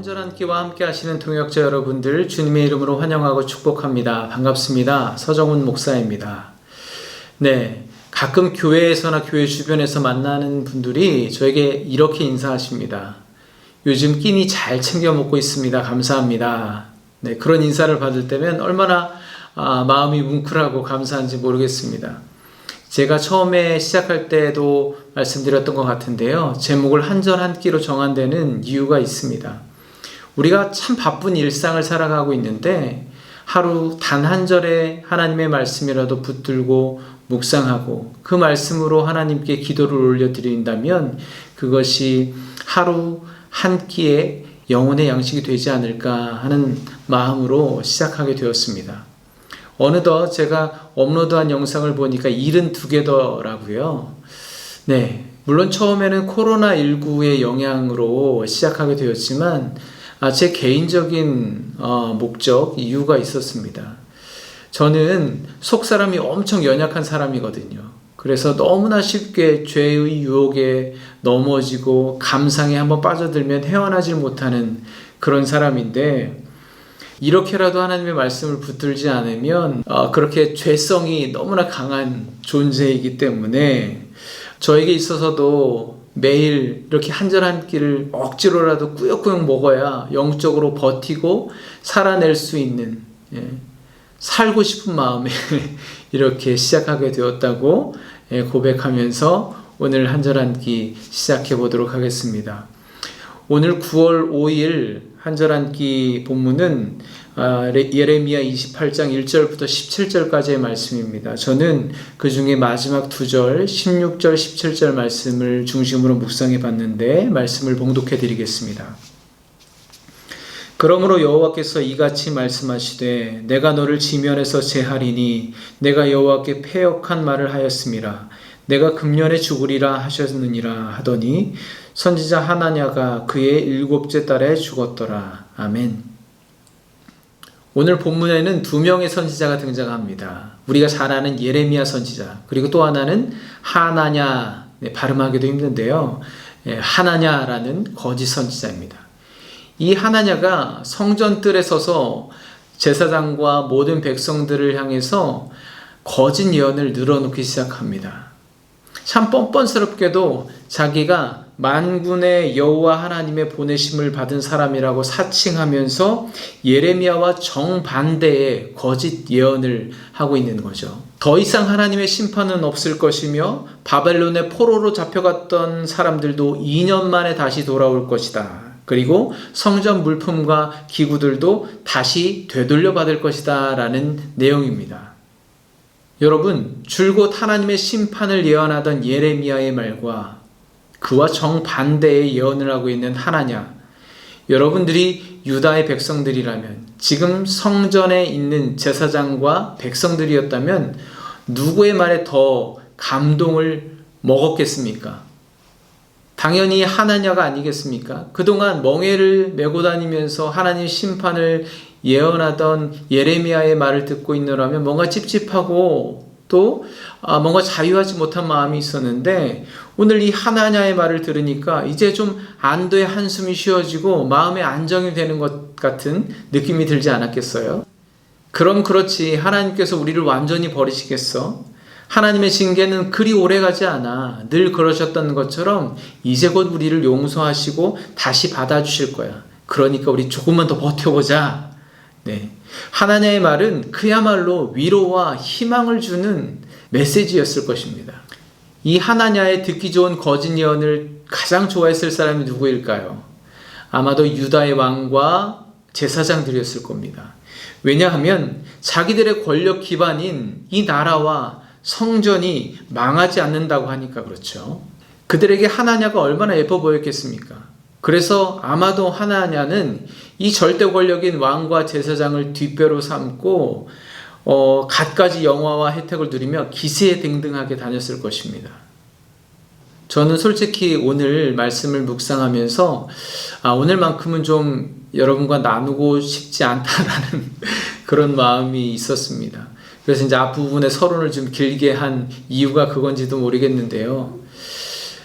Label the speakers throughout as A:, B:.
A: 한절한 끼와 함께 하시는 동역자 여러분들 주님의 이름으로 환영하고 축복합니다. 반갑습니다. 서정훈 목사입니다. 네, 가끔 교회에서나 교회 주변에서 만나는 분들이 저에게 이렇게 인사하십니다. 요즘 끼니 잘 챙겨 먹고 있습니다. 감사합니다. 네, 그런 인사를 받을 때면 얼마나 마음이 뭉클하고 감사한지 모르겠습니다. 제가 처음에 시작할 때도 말씀드렸던 것 같은데요. 제목을 한절 한 끼로 정한 데는 이유가 있습니다. 우리가 참 바쁜 일상을 살아가고 있는데 하루 단 한 절의 하나님의 말씀이라도 붙들고 묵상하고 그 말씀으로 하나님께 기도를 올려드린다면 그것이 하루 한 끼의 영혼의 양식이 되지 않을까 하는 마음으로 시작하게 되었습니다. 어느덧 제가 업로드한 영상을 보니까 72개더라고요. 네, 물론 처음에는 코로나19의 영향으로 시작하게 되었지만 제 개인적인 목적, 이유가 있었습니다. 저는 속사람이 엄청 연약한 사람이거든요. 그래서 너무나 쉽게 죄의 유혹에 넘어지고 감상에 한번 빠져들면 헤어나질 못하는 그런 사람인데 이렇게라도 하나님의 말씀을 붙들지 않으면 그렇게 죄성이 너무나 강한 존재이기 때문에 저에게 있어서도 매일 이렇게 한 절 한 끼를 억지로라도 꾸역꾸역 먹어야 영적으로 버티고 살아낼 수 있는 살고 싶은 마음에 이렇게 시작하게 되었다고 고백하면서 오늘 한 절 한 끼 시작해 보도록 하겠습니다. 오늘 9월 5일 한 절 한 끼 본문은 예레미야 28장 1절부터 17절까지의 말씀입니다. 저는 그 중에 마지막 2절 16절 17절 말씀을 중심으로 묵상해 봤는데 말씀을 봉독해 드리겠습니다. 그러므로 여호와께서 이같이 말씀하시되 내가 너를 지면에서 제하리니 내가 여호와께 패역한 말을 하였음이라. 내가 금년에 죽으리라 하셨느니라 하더니 선지자 하나냐가 그의 7째 달에 죽었더라. 아멘. 오늘 본문에는 2명의 선지자가 등장합니다. 우리가 잘 아는 예레미야 선지자, 그리고 또 하나는 하나냐, 발음하기도 힘든데요. 하나냐라는 거짓 선지자입니다. 이 하나냐가 성전 뜰에 서서 제사장과 모든 백성들을 향해서 거짓 예언을 늘어놓기 시작합니다. 참 뻔뻔스럽게도 자기가 만군의 여호와 하나님의 보내심을 받은 사람이라고 사칭하면서 예레미야와 정반대의 거짓 예언을 하고 있는 거죠. 더 이상 하나님의 심판은 없을 것이며 바벨론의 포로로 잡혀갔던 사람들도 2년 만에 다시 돌아올 것이다. 그리고 성전 물품과 기구들도 다시 되돌려 받을 것이다 라는 내용입니다. 여러분, 줄곧 하나님의 심판을 예언하던 예레미야의 말과 그와 정반대의 예언을 하고 있는 하나냐, 여러분들이 유다의 백성들이라면, 지금 성전에 있는 제사장과 백성들이었다면 누구의 말에 더 감동을 먹었겠습니까? 당연히 하나냐가 아니겠습니까? 그동안 멍에를 메고 다니면서 하나님 심판을 예언하던 예레미야의 말을 듣고 있느라면 뭔가 찝찝하고 또 뭔가 자유하지 못한 마음이 있었는데 오늘 이 하나냐의 말을 들으니까 이제 좀 안도의 한숨이 쉬어지고 마음의 안정이 되는 것 같은 느낌이 들지 않았겠어요? 그럼 그렇지, 하나님께서 우리를 완전히 버리시겠어? 하나님의 징계는 그리 오래가지 않아. 늘 그러셨던 것처럼 이제 곧 우리를 용서하시고 다시 받아주실 거야. 그러니까 우리 조금만 더 버텨보자. 네. 하나님의 말은 그야말로 위로와 희망을 주는 메시지였을 것입니다. 이 하나냐의 듣기 좋은 거짓 예언을 가장 좋아했을 사람이 누구일까요? 아마도 유다의 왕과 제사장들이었을 겁니다. 왜냐하면 자기들의 권력 기반인 이 나라와 성전이 망하지 않는다고 하니까 그렇죠. 그들에게 하나냐가 얼마나 예뻐 보였겠습니까? 그래서 아마도 하나냐는 이 절대 권력인 왕과 제사장을 뒷배로 삼고 갖가지 영화와 혜택을 누리며 기세등등하게 다녔을 것입니다. 저는 솔직히 오늘 말씀을 묵상하면서 오늘만큼은 좀 여러분과 나누고 싶지 않다라는 그런 마음이 있었습니다. 그래서 이제 앞부분에 서론을 좀 길게 한 이유가 그건지도 모르겠는데요.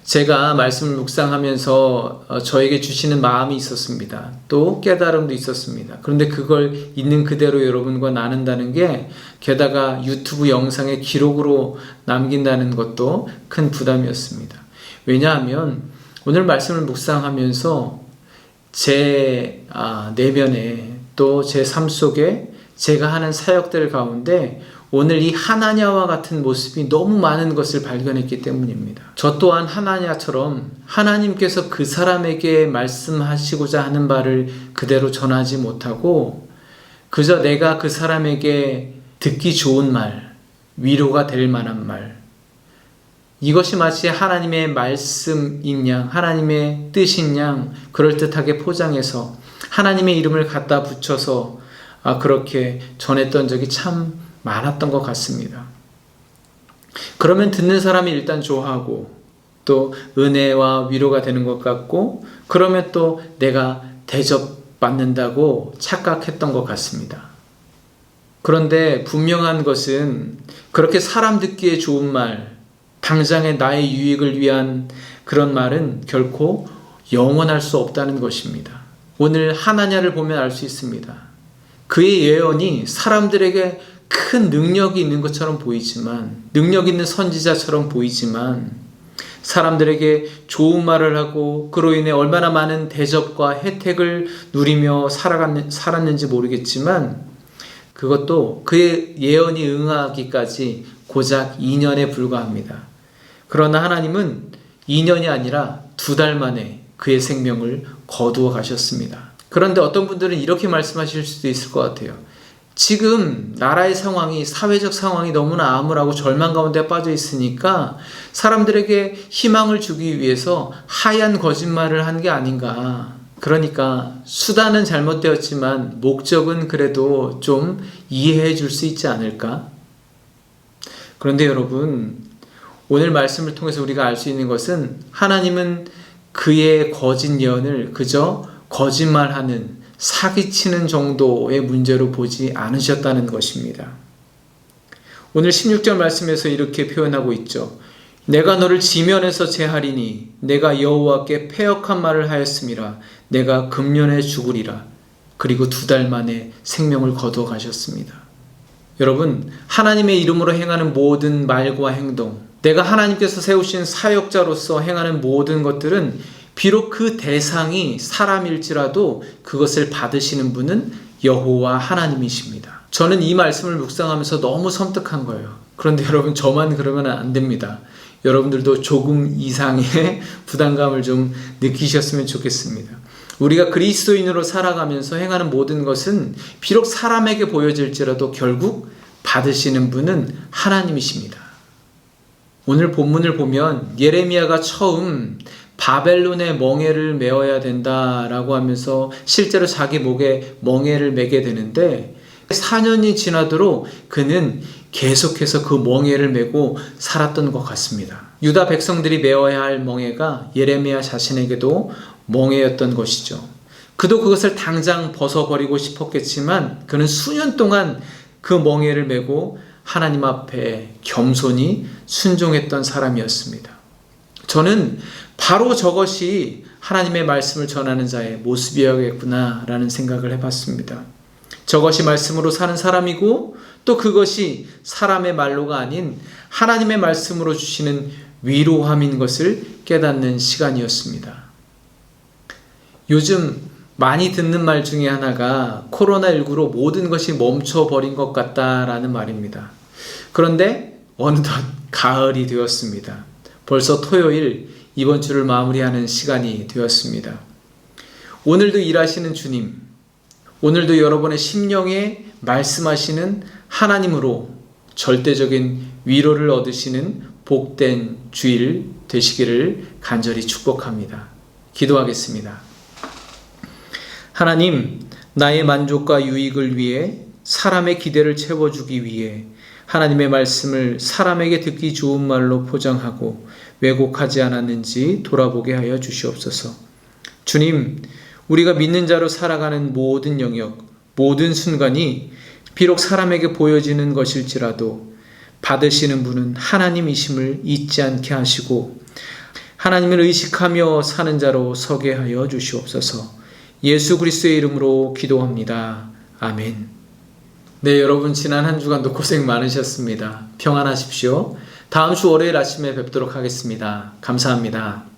A: 제가 말씀을 묵상하면서 저에게 주시는 마음이 있었습니다. 또 깨달음도 있었습니다. 그런데 그걸 있는 그대로 여러분과 나눈다는 게, 게다가 유튜브 영상의 기록으로 남긴다는 것도 큰 부담이었습니다. 왜냐하면 오늘 말씀을 묵상하면서 제 내면에, 또 제 삶 속에 제가 하는 사역들 가운데 오늘 이 하나냐와 같은 모습이 너무 많은 것을 발견했기 때문입니다. 저 또한 하나냐처럼 하나님께서 그 사람에게 말씀하시고자 하는 바를 그대로 전하지 못하고, 그저 내가 그 사람에게 듣기 좋은 말, 위로가 될 만한 말, 이것이 마치 하나님의 말씀인 양, 하나님의 뜻인 양 그럴듯하게 포장해서 하나님의 이름을 갖다 붙여서 그렇게 전했던 적이 참 많았던 것 같습니다. 그러면 듣는 사람이 일단 좋아하고, 또 은혜와 위로가 되는 것 같고, 그러면 또 내가 대접받는다고 착각했던 것 같습니다. 그런데 분명한 것은 그렇게 사람 듣기에 좋은 말, 당장의 나의 유익을 위한 그런 말은 결코 영원할 수 없다는 것입니다. 오늘 하나냐를 보면 알 수 있습니다. 그의 예언이 사람들에게 큰 능력이 있는 것처럼 보이지만, 능력 있는 선지자처럼 보이지만, 사람들에게 좋은 말을 하고 그로 인해 얼마나 많은 대접과 혜택을 누리며 살았는지 모르겠지만, 그것도 그의 예언이 응하기까지 고작 2년에 불과합니다. 그러나 하나님은 2년이 아니라 2달 만에 그의 생명을 거두어 가셨습니다. 그런데 어떤 분들은 이렇게 말씀하실 수도 있을 것 같아요. 지금 나라의 상황이, 사회적 상황이 너무나 암울하고 절망 가운데 빠져 있으니까 사람들에게 희망을 주기 위해서 하얀 거짓말을 한 게 아닌가. 그러니까 수단은 잘못되었지만 목적은 그래도 좀 이해해 줄 수 있지 않을까? 그런데 여러분, 오늘 말씀을 통해서 우리가 알 수 있는 것은, 하나님은 그의 거짓 예언을 그저 거짓말하는, 사기치는 정도의 문제로 보지 않으셨다는 것입니다. 오늘 16절 말씀에서 이렇게 표현하고 있죠. 내가 너를 지면에서 제하리니 내가 여호와께 패역한 말을 하였음이라. 내가 금년에 죽으리라. 그리고 2달 만에 생명을 거두어 가셨습니다. 여러분, 하나님의 이름으로 행하는 모든 말과 행동, 내가 하나님께서 세우신 사역자로서 행하는 모든 것들은 비록 그 대상이 사람일지라도 그것을 받으시는 분은 여호와 하나님이십니다. 저는 이 말씀을 묵상하면서 너무 섬뜩한 거예요. 그런데 여러분, 저만 그러면 안 됩니다. 여러분들도 조금 이상의 부담감을 좀 느끼셨으면 좋겠습니다. 우리가 그리스도인으로 살아가면서 행하는 모든 것은 비록 사람에게 보여질지라도 결국 받으시는 분은 하나님이십니다. 오늘 본문을 보면 예레미야가 처음 바벨론의 멍에를 메어야 된다라고 하면서 실제로 자기 목에 멍에를 메게 되는데, 4년이 지나도록 그는 계속해서 그 멍에를 메고 살았던 것 같습니다. 유다 백성들이 메어야 할 멍에가 예레미야 자신에게도 멍에였던 것이죠. 그도 그것을 당장 벗어버리고 싶었겠지만 그는 수년 동안 그 멍에를 메고 하나님 앞에 겸손히 순종했던 사람이었습니다. 저는 바로 저것이 하나님의 말씀을 전하는 자의 모습이어야겠구나라는 생각을 해봤습니다. 저것이 말씀으로 사는 사람이고, 또 그것이 사람의 말로가 아닌 하나님의 말씀으로 주시는 위로함인 것을 깨닫는 시간이었습니다. 요즘 많이 듣는 말 중에 하나가 코로나19로 모든 것이 멈춰버린 것 같다라는 말입니다. 그런데 어느덧 가을이 되었습니다. 벌써 토요일, 이번 주를 마무리하는 시간이 되었습니다. 오늘도 일하시는 주님, 오늘도 여러분의 심령에 말씀하시는 하나님으로 절대적인 위로를 얻으시는 복된 주일 되시기를 간절히 축복합니다. 기도하겠습니다. 하나님, 나의 만족과 유익을 위해, 사람의 기대를 채워주기 위해 하나님의 말씀을 사람에게 듣기 좋은 말로 포장하고 왜곡하지 않았는지 돌아보게 하여 주시옵소서. 주님, 우리가 믿는 자로 살아가는 모든 영역, 모든 순간이 비록 사람에게 보여지는 것일지라도 받으시는 분은 하나님이심을 잊지 않게 하시고, 하나님을 의식하며 사는 자로 서게 하여 주시옵소서. 예수 그리스도의 이름으로 기도합니다. 아멘. 네, 여러분 지난 한 주간도 고생 많으셨습니다. 평안하십시오. 다음 주 월요일 아침에 뵙도록 하겠습니다. 감사합니다.